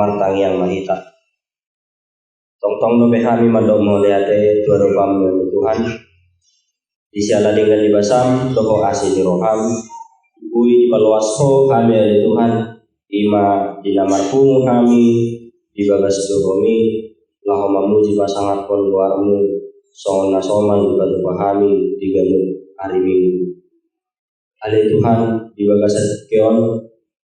martang yang mahita. Tong-tong dope kami mandok meliate tuaru kami Tuhan. Di siala dengan dibasam toko asih di roham. Ui paluasko kami ada Tuhan. Ima di namarku kami di bagas dokomi. Laho mamuji pasangat pon luarmu. Songon nasoman di batu pahami di galuh hari minggu. Ale Tuhan di bagas keon.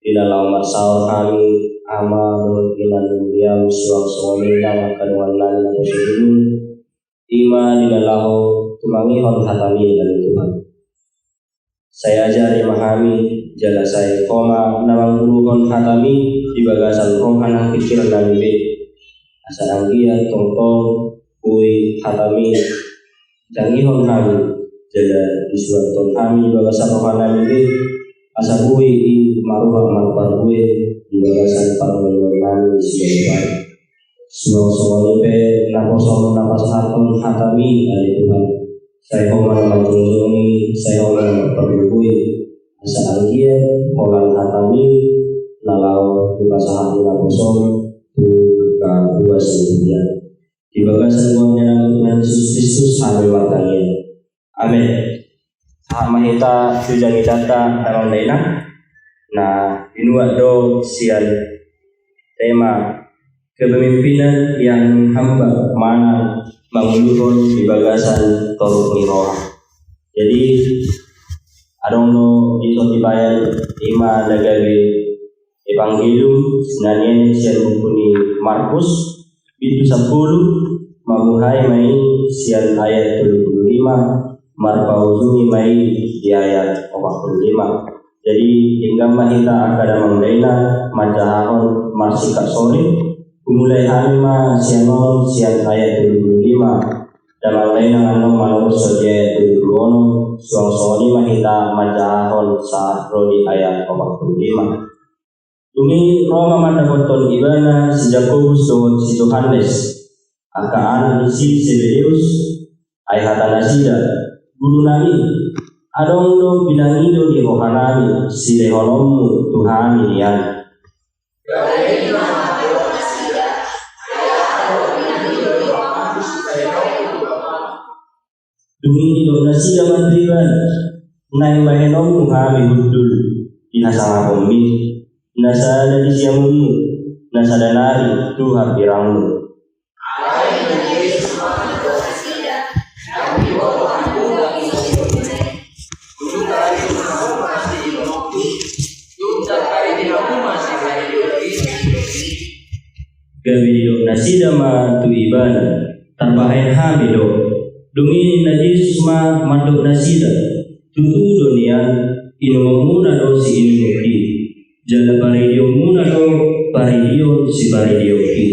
Di dalam marsal kami ama mungkinan diam suang suamina kadungan lan posibun ima di dalam tumangihon hatami dari Tuhan. Saya ajari memahami jala saya koma namang buruhon hatami di bagasan rohana pikiran dan be asal anggia tongtong kui hatami jangihon kami jala disuat kami di bagasan rohana be asal kui di maruah kui di bagasan parlemen siapa semua pe napas harton hatami dari Tuhan. Saya homan menjunjungi, saya homan berperluui asal anggia holan hatami lalau di bahasa hati naposom bukan dua sebenarnya di bagasan uangnya Tuhan Yesus Kristus sampai wartanya. Amin. Mahita tujangi data dalam lainnya. Nah, inuat do sian tema kepemimpinan yang hamba mana menguluhun di bagasan toruk niroha. Jadi adongno iso dibayar ima dagage evangelium senanya sian buku Markus itu 10 mamuhai mai sian ayat 25 marpauzumi mai di ayat 45. Jadi hingga mahita akada mengdaina majahahon marsika sore mulai halima sianon sian ayat 25 dan mengdaina anong manurus sodi ayat 26 suang soni mahita majahahon saat rodi ayat 45. Tumi Roma mandapoton ibana si Jakobus dohon si Johannes akaan si Zebedeus ayat nasida guru nami adong do binangido di rohanami si rehonomu Tuhan inian. Dumi do nasida mantriban nai mahenomu kami budul inasanga kombi nasada di siamumu nasada nari Tuhan pirangmu. Gabido nasida ma tu ibana tambahin hamido dumi najis ma manduk nasida tutu dunia inomuna do si inomuki jala paridio muna do paridio si paridio ki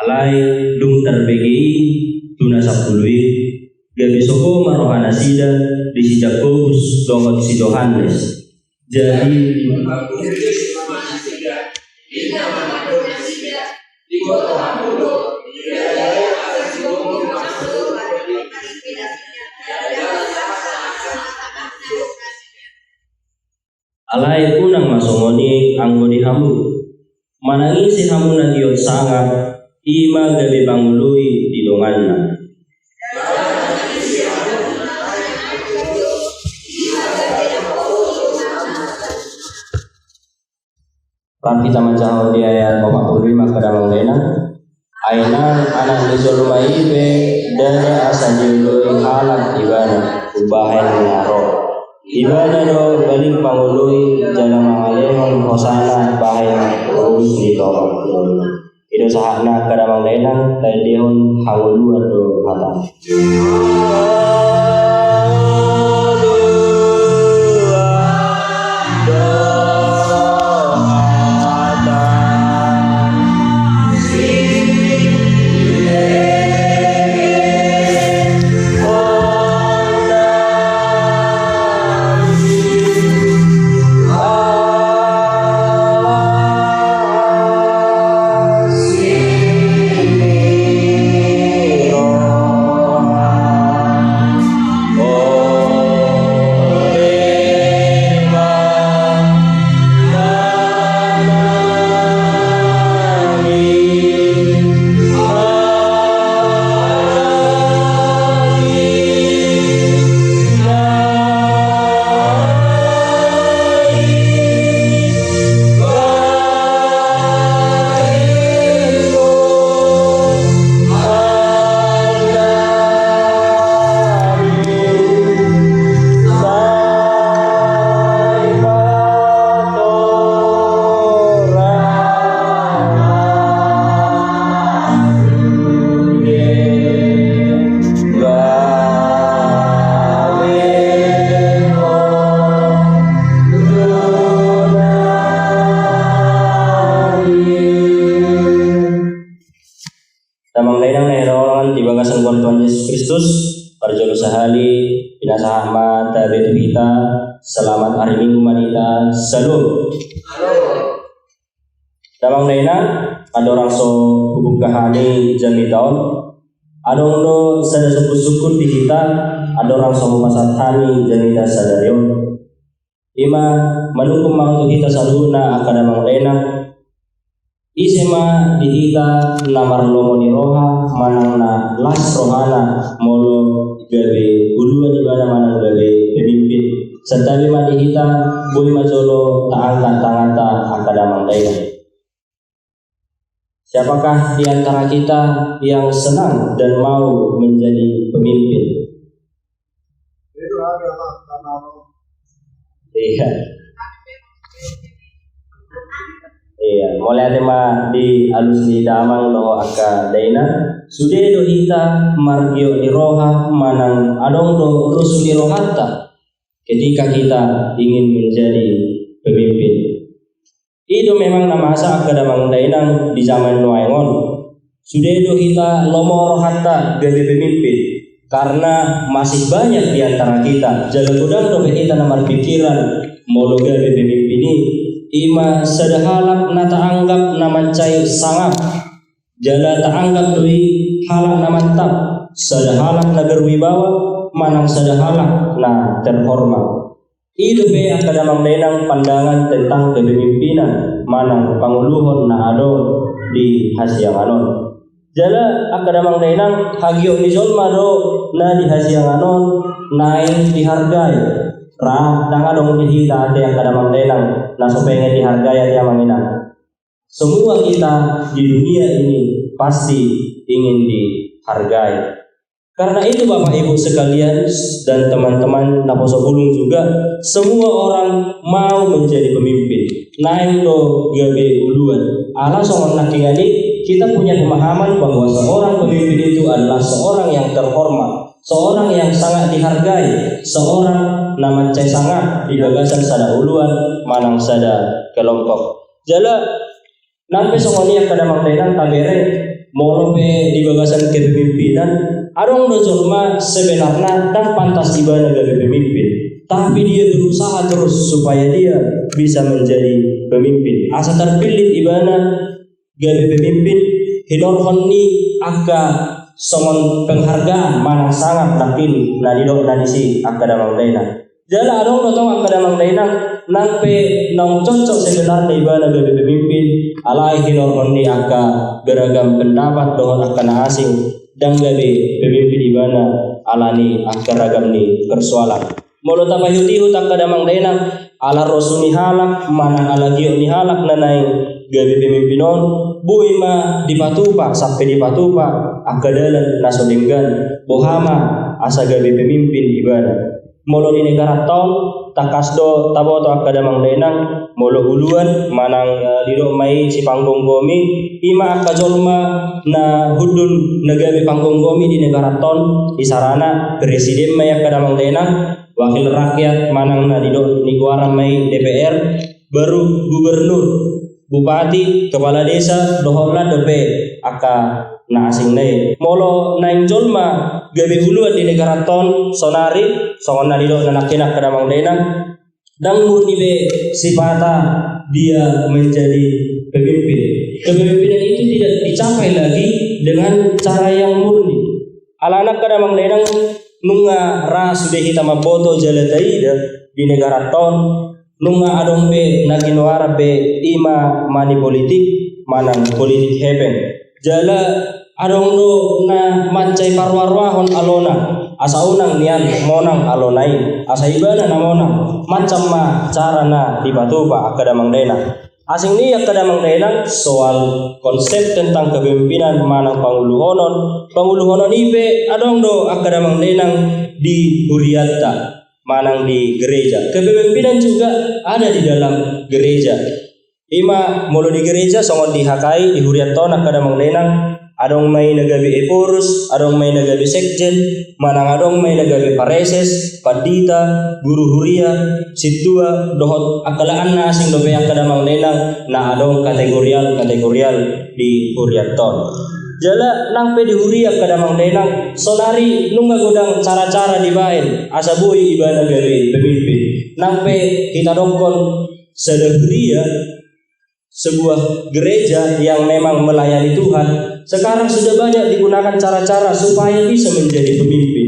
alai dung terbegi tuna sapului gabi soko marohana sida di si Jakobus dohot si Johannes. Jadi alai kunang masongoni anggodi hamu manangi si hamu nagion sangat ima gabi bangului di donganna. Kan kita mencaho di ayat 45 kadang lena aina anak nisol maibe dan asajului halak ibana ubahan ngaro ibana do balik pangului jalan mangalehon hosana bahaya urus di tolong itu sahana kadang lena tadihon hangulu do hata. Parjolo sahali pinasaha ma tabetu kita. Selamat hari Minggu manita. Salam. Damang daina ada orang so hubung kahani jami tahun. Ada orang sada sukun di kita. Ada orang so pasat hani jami dasadario. Ima manukum mang kita saluna akadamang daina. Isema di kita namar lomo ni roha manang na las rohana molo gabe uluan di mana manang gabe pemimpin serta lima di kita boy majolo taangkat tangata akadamang daina. Siapakah di antara kita yang senang dan mau menjadi pemimpin? Iya, mulai tema di alus di damang doho aka daina sudah do hita margio di roha manang adong do rusu di rohata ketika kita ingin menjadi pemimpin. Itu memang nama asa aka damang dainang di zaman Noaingon sudah do hita lomo rohata jadi pemimpin karena masih banyak di antara kita jalan udang do kita namar pikiran mau jadi pemimpin ini. Ima sadahalak na taanggap na mancay sangap jala taanggap doi halak na mantap sadahalak na berwibawa manang sadahalak na terhormat. Itu be akadamang dainang pandangan tentang kepemimpinan manang panguluhon na ado di hasianganon. Jala akadamang dainang hagyo ni zolma do na di hasianganon naing dihargai. Ra dangadong dihita ate akadamang dainang naso pengen dihargai ate amanginang. Semua kita di dunia ini pasti ingin dihargai. Karena itu Bapak Ibu sekalian dan teman-teman Naposo Bulung juga semua orang mau menjadi pemimpin. Naik do gabe uluan. Ala songon nakingani kita punya pemahaman bahwa seorang pemimpin itu adalah seorang yang terhormat, seorang yang sangat dihargai, seorang nama cai sangat di gagasan sada uluan manang sada kelompok. Jala nampe songoni akadamang dainang tabere molope di gagasan kepemimpinan adong do jolma sebenarnya dan pantas ibana gabe pemimpin, tapi dia berusaha terus supaya dia bisa menjadi pemimpin. Asa terpilih ibana gabe pemimpin hinorhonni aka songon penghargaan manang sangat lakin nadidok nadisi akadamang dainang. Jala adong dotong akadamang dainang nampe nang cocok sebenarnya ibana gabe pemimpin alai hinorhonni aka beragam pendapat dohon akana asing dan gabe pemimpin ibana alani aka ragam ni persoalan. Molo tapayuti utak akadamang dainang ala rosuni halak manang ala giyo ni halak nanay gabe pemimpinon buwi ma dipatupa sampai dipatupa akadalan nasodinggan bohama asa gabe pemimpin ibana. Molo di negara tahun takasdo taboto akadamang dainang molo huluan manang didok mai si panggung gomi ima akajolma na hudun nagabe panggung gomi di negara tahun di sarana presiden mai akadamang dainang wakil rakyat manang na didok niguaran mai DPR baru gubernur bupati kepala desa dohorna dope aka na asing nai molo naing jolma gabe huluan di negara ton sonari songon nalido nanakinak kadamang dainang dan murni be sifata dia menjadi pemimpin. Kepemimpinan itu tidak dicapai lagi dengan cara yang murni. Ala-anak kadamang dainang nunga ra sudah kita maboto jalataida di negara ton nunga adong be naginwara be ima mani politik manang politik heaven jala adong do na mancai parwarwahon alona asa unang nian monang alonai asa ibana na monang macam ma cara na dipatupa akadamang dainang asing ni akadamang dainang soal konsep tentang kepemimpinan manang panguluhonon ibe adong do akadamang dainang di huriatta manang di gereja. Kepemimpinan juga ada di dalam gereja. Ima mulu di gereja songon dihakai di huriaton akadamang dainang Adong may nagabi Eporus, adong may nagabi Sekjen, manang adong may nagabi Pareses, Padita, Guru Huria, Situa, dohot akalaan na asing dobe akadamang nenang na adong kategorial di Huriaton. Jala nang pe di Huria akadamang nenang sonari nunga gudang cara-cara dibain asabui iba nagabi pemimpin. Nang pe kita dongkon Huria sebuah gereja yang memang melayani Tuhan sekarang sudah banyak digunakan cara-cara supaya bisa menjadi pemimpin.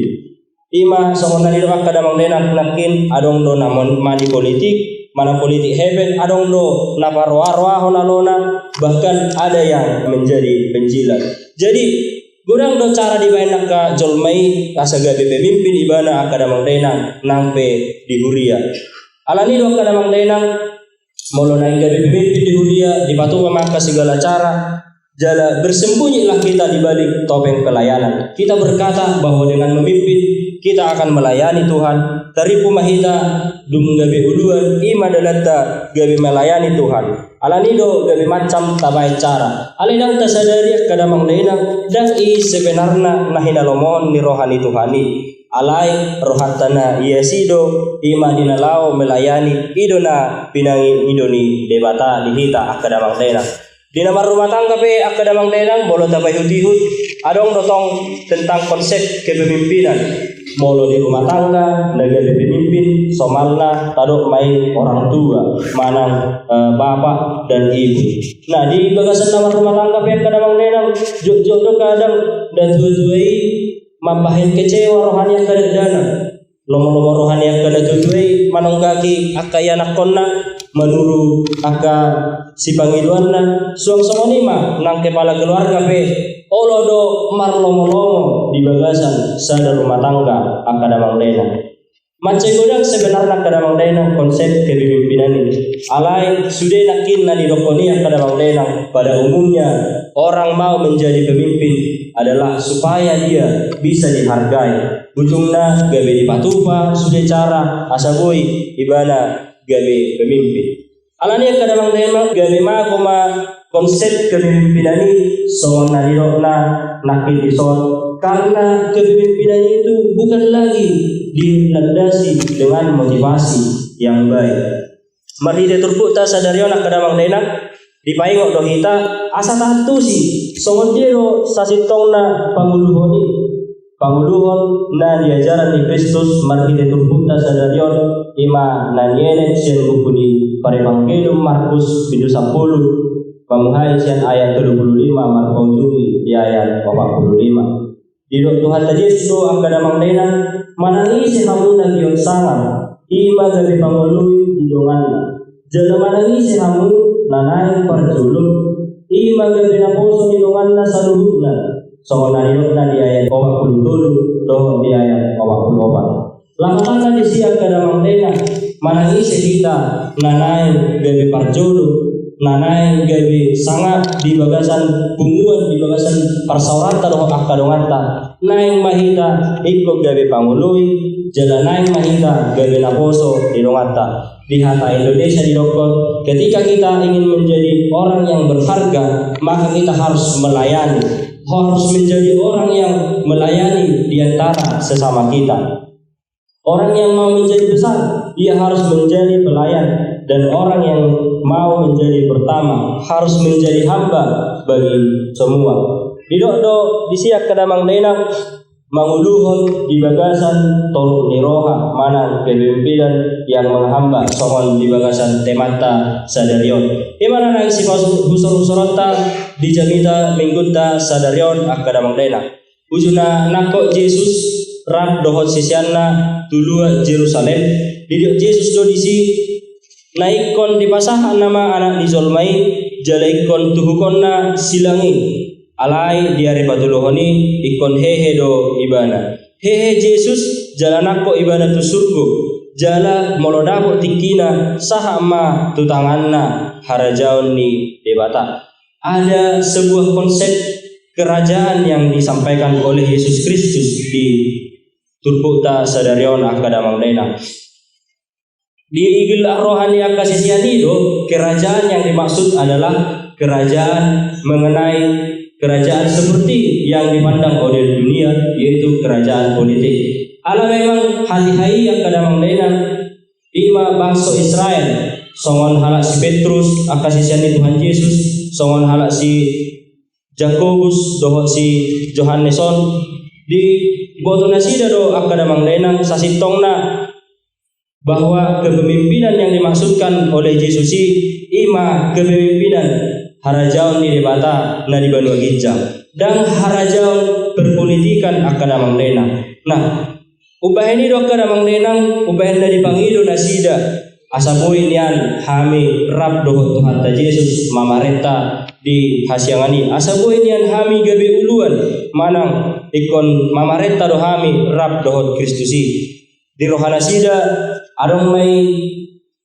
Ima songonari doa kadamang nenang nakin adong do namon mani politik, mana politik heben adong do naparwa-rwa honalona, bahkan ada yang menjadi penjilat. Jadi gurang do cara dibain ka jolmai kasagabe pemimpin ibana akadamang nenang nangpe di Huria. Alani do akadamang nenang molo naing gabi pemimpin di Huria dipatuhi maka segala cara. Jala bersembunyilah kita di balik topeng pelayanan. Kita berkata bahwa dengan memimpin kita akan melayani Tuhan. Taripu mahita dung gabi uduan ima dalata gabi melayani Tuhan. Alanido gabi macam tabai cara. Alinang tasadari kadamang nenang dan sebenarnya nahinalomon ni rohani Tuhani. Alai rohatana iasido ima dinalao melayani idona pinangi idoni debata dihita akadamang nenang. Di nama rumah tangga pe akadamang nenang bolo tabai hutihut adong dotong tentang konsep kepemimpinan. Molo di rumah tangga negara pemimpin somalna tadok main orang tua manang bapak dan ibu. Nah di bagasan nama rumah tangga pe akadamang nenang jok-jok do kadang dan tuai mambahin kecewa rohani akadadana. Lomo-lomo rohani akada tuai manong kaki akayanak konna menuru aka si pangiduanna suang songonima nang kepala keluarga pe olodo marlomo-lomo di bagasan sadar rumah tangga akadamang nenang. Macai godang sebenarnya akadamang nenang konsep kepemimpinan ini. Alai sudah nakin na didokoni akadamang nenang pada umumnya orang mau menjadi pemimpin adalah supaya dia bisa dihargai. Ujungnya gabe dipatupa sudah cara asaboi ibana gabe pemimpin. Alani kadamang nenang gabe ma koma konsep kepemimpinan ini soal nadirokna nakin dison karena kepemimpinan itu bukan lagi dilandasi dengan motivasi yang baik. Mari deturpuk ta sadarion kadamang nenang dipaingok dohita asa tatu si songodero sasitongna panguluhon na diajaran di Kristus mari deturpuk ta sadarion ima nanyene sian buku di Parevangelium Markus video 10 pamuhai sian ayat 35 Markus di ayat 45. Didok Tuhan Yesus akadamang nenang manangisi hamu nagion sangat ima gabi pangului didonganna. Jala manangisi hamu nanai perjuluk ima gabi naposo didonganna saluhutna. Songon nanidokna di ayat 47 doh di ayat 44. Langkah di siang kadamang nenang manangisi kita nanai gabi parjuluk nanai gabi sangat di bagasan bunguan di bagasan persaurata doh akadonganta naing mahita ikut gabi pangului jala naing mahita gabi naposo di donganta di hata Indonesia di dokon. Ketika kita ingin menjadi orang yang berharga maka kita harus melayani, harus menjadi orang yang melayani di antara sesama kita. Orang yang mau menjadi besar ia harus menjadi pelayan, dan orang yang mau menjadi pertama harus menjadi hamba bagi semua. Didok di siak kadamang nenang manguluhon di bagasan tolong niroha mana kepemimpinan yang menghamba songon di bagasan temata sadarion. Imana nang si busur-busurota di jamita minggunta sadarion akadamang nenang. Ujuna nako Yesus rap dohot sisianna tulua Jerusalem. Didiok Yesus do disi naikon di pasahan nama anak nizolmai jalaikon tuhukonna silangi alai diare patulohoni ikon hehe do ibana hehe Yesus jalanako ibana tu surgo jala molodabo tikina sahama tutanganna harajaon ni debata. Ada sebuah konsep kerajaan yang disampaikan oleh Yesus Kristus di turpukta sadarion akadamang nenang. Di igilah rohani akasisian itu kerajaan yang dimaksud adalah kerajaan mengenai kerajaan seperti yang dipandang oleh dunia, yaitu kerajaan politik. Ala memang hati-hati yang kadang mengenang ima bangsa Israel, songon halak si Petrus akasisiani Tuhan Yesus, songon halak si Jakobus doho si Yohaneson di boto nasida do akada mengenang sasitongna bahwa kepemimpinan yang dimaksudkan oleh Yesus ima kepemimpinan harajaon di debata na di Banua Ginjang dan harajaon perpolitikan akada mengenang. Nah, ubahin ini akada mengenang ubahin dari pangido nasida asapoy nian hami rap doho Tuhan ta Yesus mamareta di hasiangani asapoy nian hami gabe uluan manang ikon mamareta do hami rap doho Kristusi di rohana sida adong may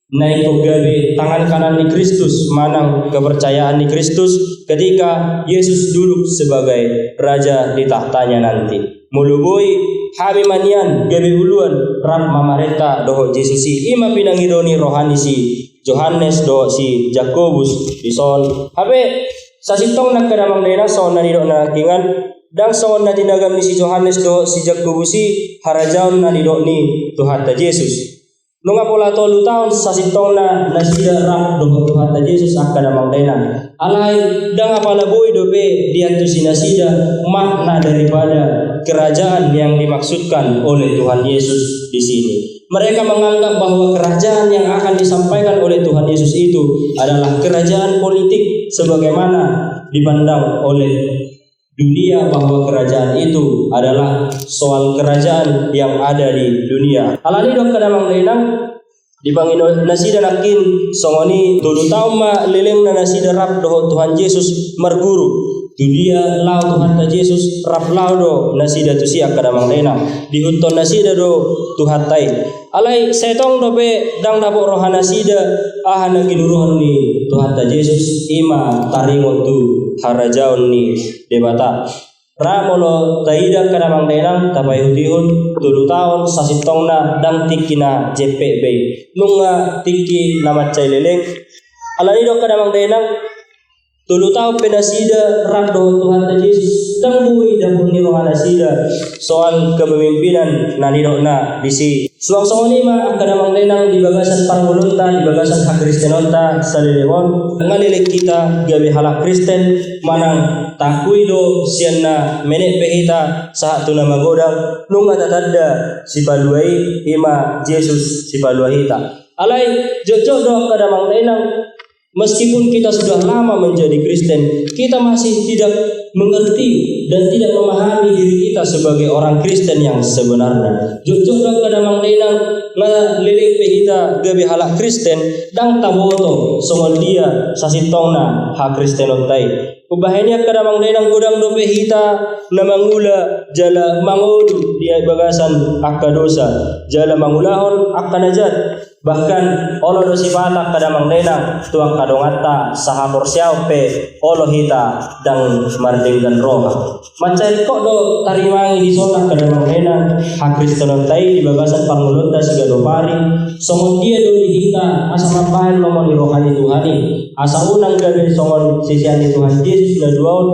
naik gabe tangan kanan di Kristus manang kepercayaan di Kristus ketika Yesus duduk sebagai raja di tahtanya nanti muluboi hami manian gabe uluan rap mamareta doho Yesusi ima pinangidoni rohani si Yohanes doho si Jakobus bison habe sasitong nakadamang dena son nanidok na kingan dang son na tinagam ni si Yohanes doho si Jakobusi harajaon nanidok ni Tuhan ta Yesus nunga pola tolu tahun sasitong na nasida rap doho Tuhan ta Yesus akadamang dena alai dang apala boy dobe diantu si nasida makna daripada kerajaan yang dimaksudkan oleh Tuhan Yesus di sini. Mereka menganggap bahwa kerajaan yang akan disampaikan oleh Tuhan Yesus itu adalah kerajaan politik sebagaimana dipandang oleh dunia bahwa kerajaan itu adalah soal kerajaan yang ada di dunia. Alani dok kadamang lenang dibangin nasida nakin songoni tulu tauma leleng na nasida rap doho Tuhan Yesus marguru dunia lau Tuhan ta Yesus rap lau do nasida tu sia kadamang lenang dihunton nasida do Tuhan tai alai setong dobe dang dapok rohana sida ahana ginuruhan ni Tuhan ta Yesus ima taringo tu harajaon ni debata ramolo taida kadamang lenang tapai hutihun tulu tahun sasitongna dang tikina JPB nunga tiki nama cai leleng alai do kadamang lenang tulu tahu penasida rado Tuhan ta Yesus dang bui dapur ni rohana sida soal kepemimpinan nanidokna disi suang lima akadamang lenang di bagasan parmulunta di bagasan hak Kristenonta salilewon ngalilek kita gabe halak Kristen manang takui do sianna menek pehita saat tuna magodang nunga tatanda si paluai ima Yesus si paluahita alai jojo do akadamang lenang. Meskipun kita sudah lama menjadi Kristen, kita masih tidak mengerti dan tidak memahami diri kita sebagai orang Kristen yang sebenarnya. Jujur dong kadamang lenang ngalilek pehita gabe halak Kristen dang taboto songol dia sasitongna hak Kristenontai. Ubahnya kadamang lenang gudang do pehita namangula jala mangodu dia bagasan akadosa jala mangulahon akanajat bahkan olo do sifata kadamang lenang tuang kadongata saha porsiao pe olo hita dang mardenggan roha macai kok do tarimangi di sona kadamang lenang hak Kristenontai di bagasan pangulunta siga do pari songon dia do hita asa mapahan nomon di rohani Tuhani asa unang gabe songon sisiani Tuhan Yesus na duaon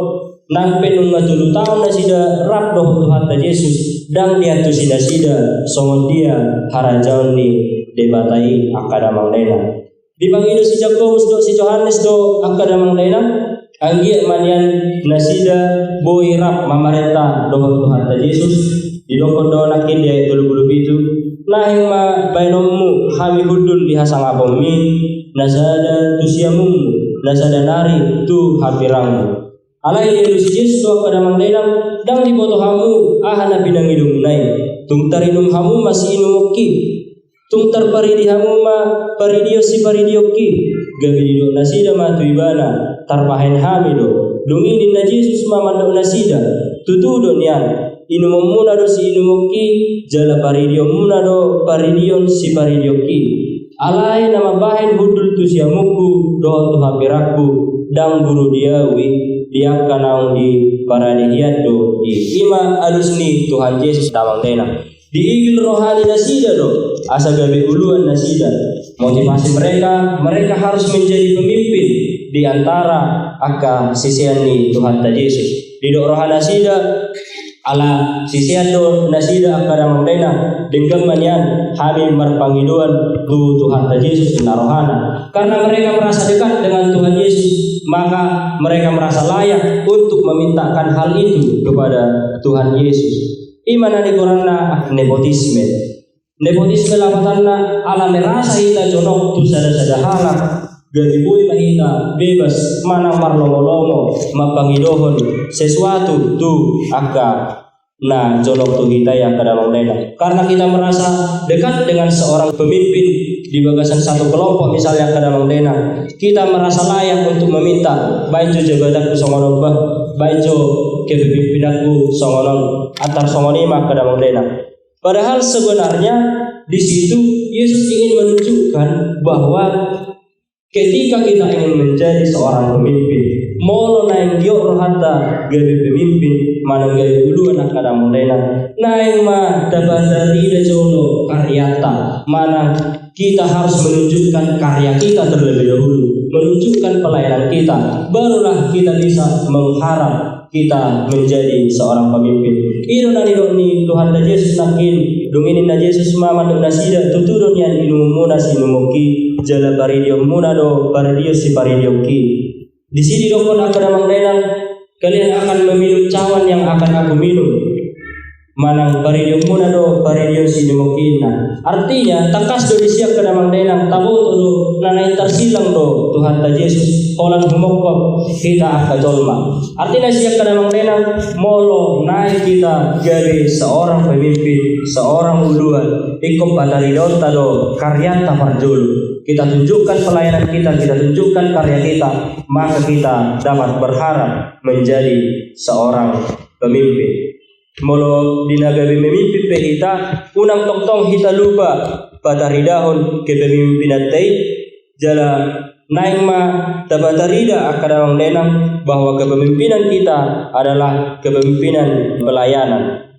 nang penung ngatulu tahun na sida rap do Tuhan ta Yesus dang diatu sida sida songon dia harajaon ni debatai akadamang lenang dibangido si Jakobus do si Yohanes do akadamang lenang anggi manian nasida boy rap mamareta do Tuhan ta Yesus didokon do nakin dia bulu-bulu itu nahing ma bainommu hami hudul dihasang apomi nasada tusiamumu nasada nari tu hapirangmu alai dia si Yesus do akadamang lenang dang diboto hamu ahana binangidum nai tungtarinum hamu masih inumoki tungtar paridi hamuma paridio si paridio ki gabido nasida matu ibana tarpahen hamido dungini na Yesus mamando nasida tutudo nian inumumuna do si inumoki jala paridio muna do paridion si paridio ki alai nama bahen hudul tu siamuku do tu hapiraku dang guru diawi dia kanang di paradihiat do di ima alusni Tuhan Yesus damang dena diigil rohani nasida do asa gabe uluan nasida motivasi mereka harus menjadi pemimpin di antara aka sisian ni Tuhan ta Yesus. Didok rohana sida ala sisian do nasida aka damang dena dengan manian kami marpangiduan tu Tuhan ta Yesus na rohana. Karena mereka merasa dekat dengan Tuhan Yesus, maka mereka merasa layak untuk memintakan hal itu kepada Tuhan Yesus. Imana ni korana nepotisme. Nepotisme lapatanna ala merasa hita jonok tu sada-sada halak dari bui mahita bebas mana marlomo-lomo mapangidohon sesuatu tu aka na jonok tu kita yang kadang dena. Karena kita merasa dekat dengan seorang pemimpin di bagasan satu kelompok misalnya kadang dena, kita merasa layak untuk meminta baijo jabatanku songonon bah, baijo kepemimpinanku songonon antar songonima kadang dena. Padahal sebenarnya di situ Yesus ingin menunjukkan bahwa ketika kita ingin menjadi seorang pemimpin, molo naing diok rohata gawe pemimpin mana gawe dulu anak kadang dena, naing ma dabadari da jolo karyata mana kita harus menunjukkan karya kita terlebih dahulu, menunjukkan pelayanan kita, barulah kita bisa mengharap kita menjadi seorang pemimpin. Iro ni Tuhan da Yesus nakin dunginin da Yesus mama do nasida tutudon yan inumuna sinumuki jala baridio muna do baridio si baridio ki. Di sini dokon akan damang denang kalian akan meminum cawan yang akan aku minum. Manang baridio muna do baridio sinumukina. Artinya takas do disiap ke damang denang tabo do nanay tersilang do Tuhan ta Yesus kolan humokop kita akan jolma. Artinya siap ke damang denang molo naik kita jadi seorang pemimpin, seorang uluan ikut batari do tado karyata parjul. Kita tunjukkan pelayanan kita tunjukkan karya kita, maka kita dapat berharap menjadi seorang pemimpin. Molo dinagawi memimpin kita, unang tong kita lupa batari dahon kepemimpinan tei jala naing ma tabatarida akadawang denang bahwa kepemimpinan kita adalah kepemimpinan pelayanan.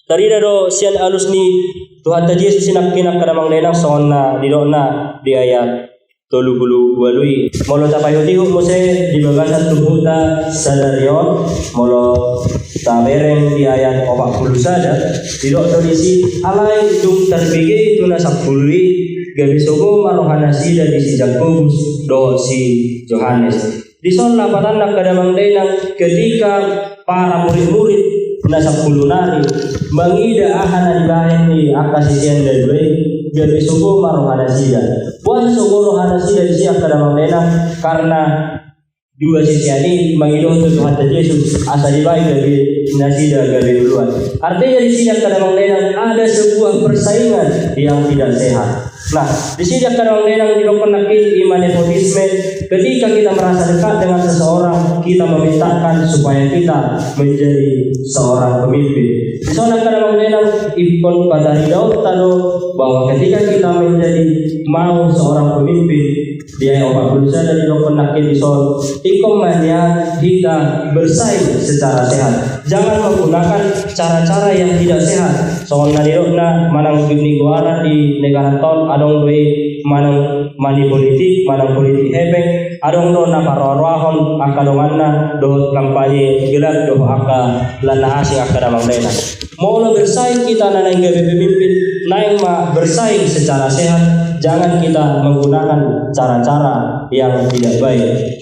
Tarida do sian alus ni Tuhan ta Yesus sinak-kinak kadamang denang sonna didokna di ayat 30 walui molo tapayutihu mose di bagasan tubuhta sadarion molo tabereng di ayat 40 sada didok tolisi alai dung terbigi itu nasapului gabi sogo marohana sida di si Jakobus do si Yohanes di son lapatan kadamang denang ketika para murid-murid nasapulu nari mangida ahana dibahen ni akasisian dari baik gabi sogo marohana sida puasa sogo rohana sida di siap kadamang denang karena dua sisi ini mengidoh untuk Tuhan Yesus asa dibaik dari nasida gabi duluan. Artinya di sini kadang denang ada sebuah persaingan yang tidak sehat. Nah, di sini kadang denang dilakukan iman nepotisme. Ketika kita merasa dekat dengan seseorang, kita memintakan supaya kita menjadi seorang pemimpin. Di sana kadang denang ikon pada Daud tado bahwa ketika kita menjadi mau seorang pemimpin, dia obat berusaha dan dilakukan di sol ikom mania kita bersaing secara sehat. Jangan menggunakan cara-cara yang tidak sehat. Soal nadirokna manang gini guara di negara ton adong doi manang mani politik hebeng adong do na parorwahon akadonganna do kampanye gelap do aka lana asing akadamang dena. Mau bersaing kita nanang gawe pemimpin naing ma bersaing secara sehat. Jangan kita menggunakan cara-cara yang tidak baik.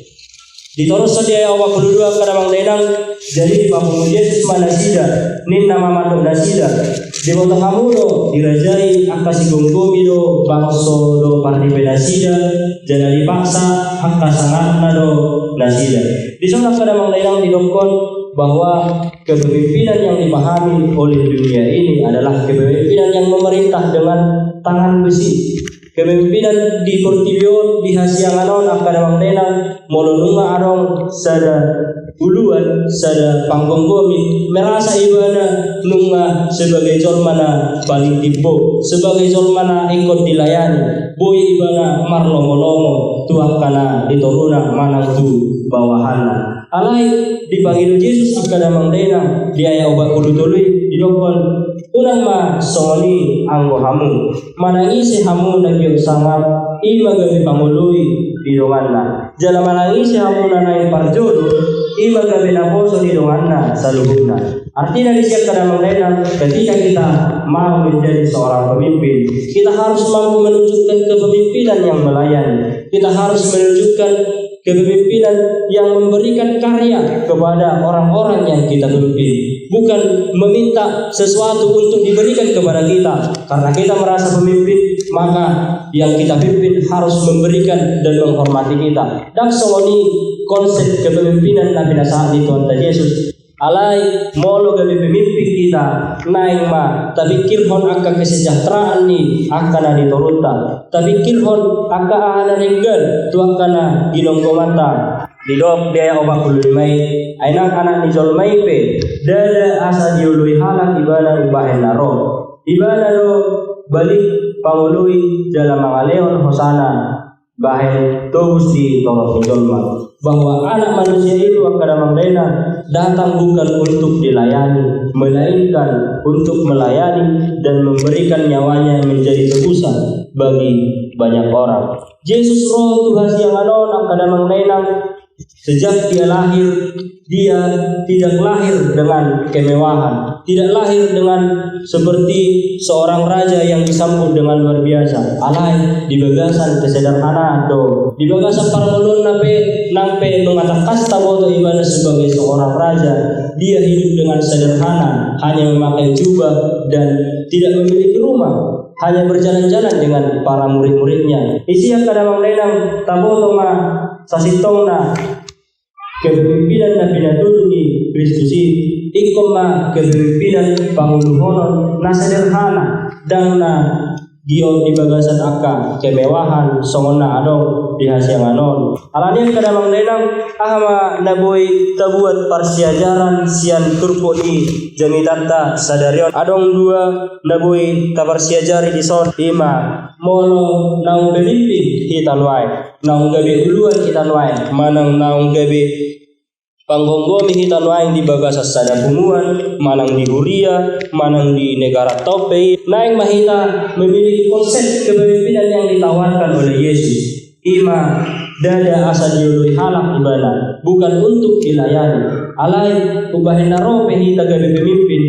Di Torus sadia awak kedua kadang denang jadi di pamung Yesus manasida nin nama matuk nasida di bawah kamu do dirajai akasi gonggomi do bangso do parti penasida jadi dipaksa akasangatna do nasida. Di sana kadang denang didongkon bahwa kepemimpinan yang dipahami oleh dunia ini adalah kepemimpinan yang memerintah dengan tangan besi. Kepemimpinan di Portibio di Hasianganon akadamang denang molonunga arong sada uluan sada panggonggomi merasa ibana nunga sebagai colmana paling timbo sebagai colmana ikut dilayani boy ibana marlomo-lomo tuak kana ditoruna manang tu bawahana alai dipanggil Yesus akadamang denang dia ya obat kudu tului didokon Unang ma songoni anggo hamu manangisi hamu nagyo sangat ima gabi pangului di donganna jala manangisi hamu nanai parjodo ima gabi naposo di donganna saluhuna. Artinya disiap kada mengenal ketika kita mau menjadi seorang pemimpin, kita harus mampu menunjukkan kepemimpinan yang melayani. Kita harus menunjukkan kepemimpinan yang memberikan karya kepada orang-orang yang kita pimpin, bukan meminta sesuatu untuk diberikan kepada kita. Karena kita merasa pemimpin, maka yang kita pimpin harus memberikan dan menghormati kita. Dan songoni konsep kepemimpinan Nabi saat itu Tuhan Yesus. Alai molo gabi pemimpin kita naing ma tabikirhon akka kesejahteraan ni akana diturunta tabikirhon akka ahana ringgal tu akana ginonggomata didok dia obak ulumai ainang anak nijolmai pe dada asa diului halak ibana ubahen naro ibana lo balik pangului dalam mangaleon hosana bahen tobus di tolong nijolma bahwa anak manusia itu akan mengdena datang bukan untuk dilayani, melainkan untuk melayani dan memberikan nyawanya menjadi tebusan bagi banyak orang. Yesus roh Tuhan yang anon akan mengenang sejak dia lahir, dia tidak lahir dengan kemewahan, tidak lahir dengan seperti seorang raja yang disambut dengan luar biasa. Alai di bagasan kesederhanaan do, di bagasan para ulun nampe mengatakan taboto ibadah sebagai seorang raja. Dia hidup dengan sederhana, hanya memakai jubah dan tidak memiliki rumah, hanya berjalan-jalan dengan para murid-muridnya. Isi yang kadang mengenang taboto ma sasitongna kepemimpinan Nabi Nabi di Kristus ikoma kepemimpinan panguluhonon na sederhana dan na gion di bagasan aka kemewahan songona adong di hasyanganon alanian kadang mengenang ahama naboy tabuat parsiajaran sian turpo di jamitanta sadarion adong dua naboy tabarsiajari di son ima molo naung pemimpin hitanwai naung gabi uluan hitanwai manang naung gabi panggonggomi hitanwai di bagasas sada pumuan manang di Huria manang di negara Tope naing mahita memiliki konsep kepemimpinan yang ditawarkan oleh Yesus ima dada asa diului halak ibana bukan untuk dilayani alai ubahin narope hita gabi pemimpin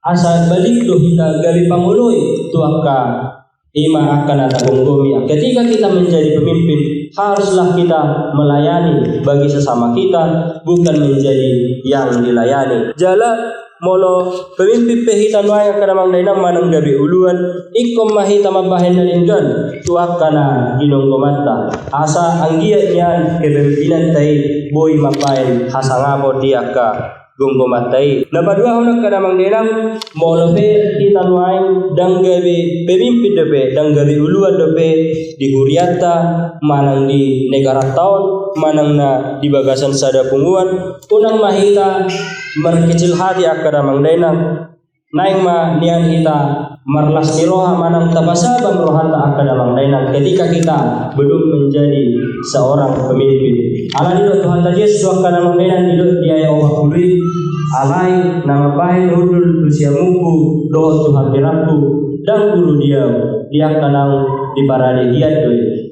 asa balik do hita gabi pangului tuaka ima akan ada gonggomi. Ketika kita menjadi pemimpin, haruslah kita melayani bagi sesama kita, bukan menjadi yang dilayani. Jala molo pemimpin pehitan waya kada mangdainang manang gabi uluan ikom mahita mabahen nalinggan tuakana ginonggomata asa anggiat niyan kepemimpinan tai boy mabahen hasangabo diaka gonggomatai napadua honak kada mangdainang molo pe hitan wain dang gabi pemimpin depe dang gabi uluan depe di Huriata manang di negara taon manang na di bagasan sada punguan unang mahita berkecil hati akada mangdainang naing ma nian kita marlas niroha manang tabasabang rohanta akada mangdainang ketika kita belum menjadi seorang pemimpin ala dilo Tuhan Yesus akada mangdainang dilo dia Allah kuli alai nama bahin hudul usia muku doa Tuhan diraku dan dulu dia kanang di parade hiat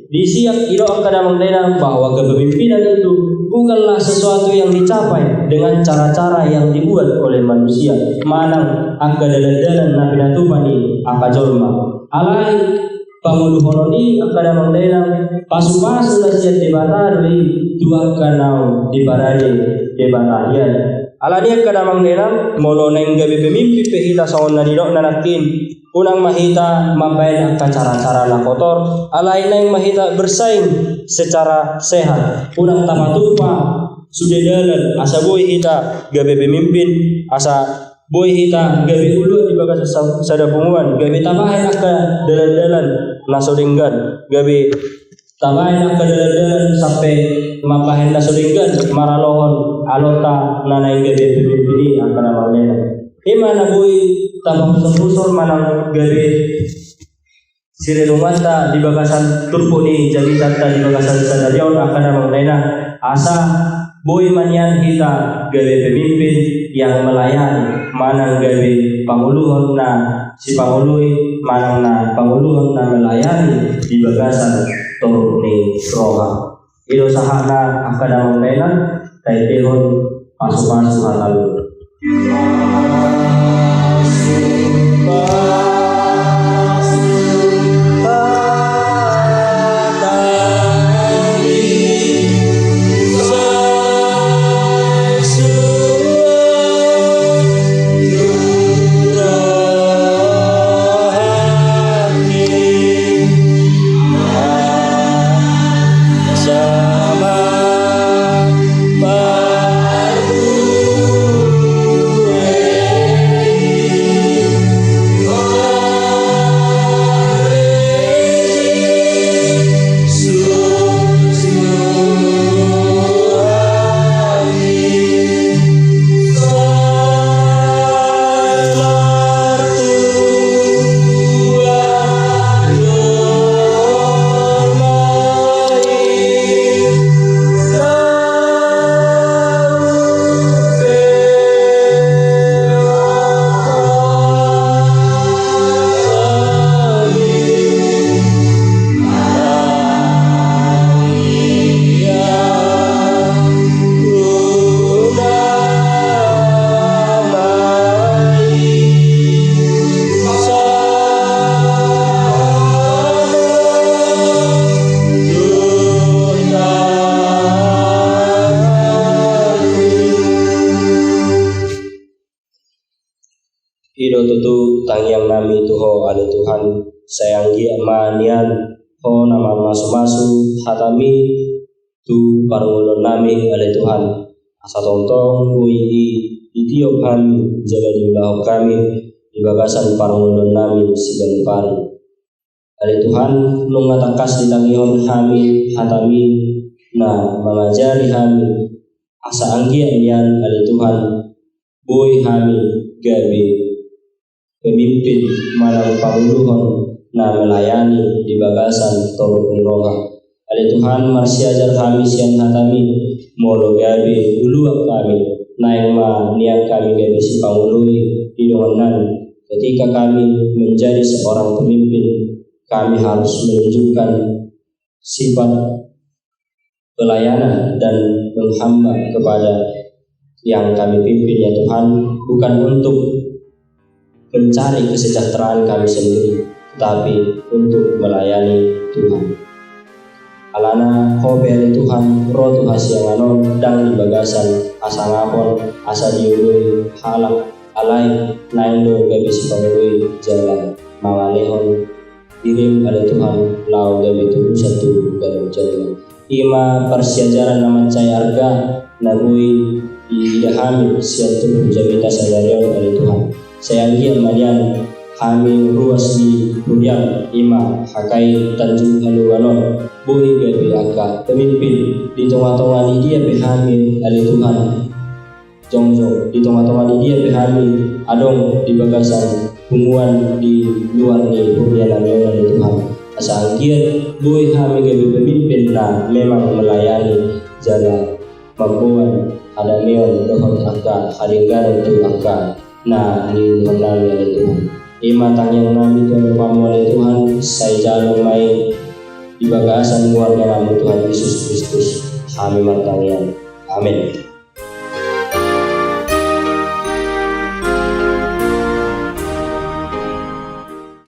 di siap iro akada mangdainang bahwa kepemimpinan itu bukanlah sesuatu yang dicapai dengan cara-cara yang dibuat oleh manusia. Manang angka dalan-dalan na pinatupani akajolma. Alai panguluhononi akada mangdainang pasu-pasu na siya debatari tuwag kanang di parade debatahian. Alani akada mangdainang mono nang gabi pemimpin pehita sa onanino nanakin unang mahita mabayan ang cara-cara na kotor alay na yung mahita bersaing secara sehat unang tamatupa sudedalan asa boy hita gabi pemimpin asa boy hita gabi ulo di bagas sa dapunguan gabi tamahin akka dalan-dalan na sudinggan gabi tamahin akka dalan-dalan sampai mapahin na sudinggan maralohon alota na gabi pemimpin ang kanamangnya Ima boy tapang pusor manang gabi sirelumanta di bagasan turpo ni jalitata di bagasan sadarion akan namang laina asa boy manyan kita gabi pemimpin yang melayani manang gawe panguluhan na si pangului manang na panguluhan na melayani di bagasan turun ni roha. Ilo sahana akadamang kailan tay tehon pasu-pasu halalu. Ido tutu tangyang nami tuho ale Tuhan sayanggi amanian ho nama masu-masu hatami tu parungulon nami ale Tuhan asa tongtong kui di tiop kami jaga diulah kami di bagasan parungulon nami sigan pari ale Tuhan nung ngatakas di tangihon kami hatami na mengajari kami asa anggi anian ale Tuhan boy kami gabi pemimpin manang panguluhan na melayani di bagasan torok ni roha. Ale Tuhan marsiajar kami siang hatami molo gabi uluak kami naik ma niat kami gabi si pangului hidungan ketika kami menjadi seorang pemimpin kami harus menunjukkan sifat pelayanan dan menghamba kepada yang kami pimpin ya Tuhan, bukan untuk mencari kesejahteraan kami sendiri, tetapi untuk melayani Tuhan. Alana hobe ali Tuhan, roh Tuhan sianganon dang di bagasan asa ngapon, asa diului halak alai naindo gabi si pangului jalan mangalehon dirim ali Tuhan lau gabi tubuh satu gabi jalan. Ima persiajaran naman cai arga nagui idahami sian tubuh jamita sadarion ali Tuhan. Sayanggi amanian kami ruas di Puriang ima hakai Tanjung Haluanon boy gabi aka pemimpin di tengah-tengah di dia behami ali Tuhan jongjong di tengah-tengah di dia behami adong di bagasan humuan di luar ni Puriang ali Tuhan asa anggian boy kami gabi pemimpin na memang melayani jaga mampuan ada neon dohon aka haringgan itu aka na ni menang oleh Tuhan. Ima tangyang nami Tuhan pamu oleh Tuhan, saya jalur mai di bagasan keluarga nami Tuhan Yesus Kristus. Kami martangyang. Amin.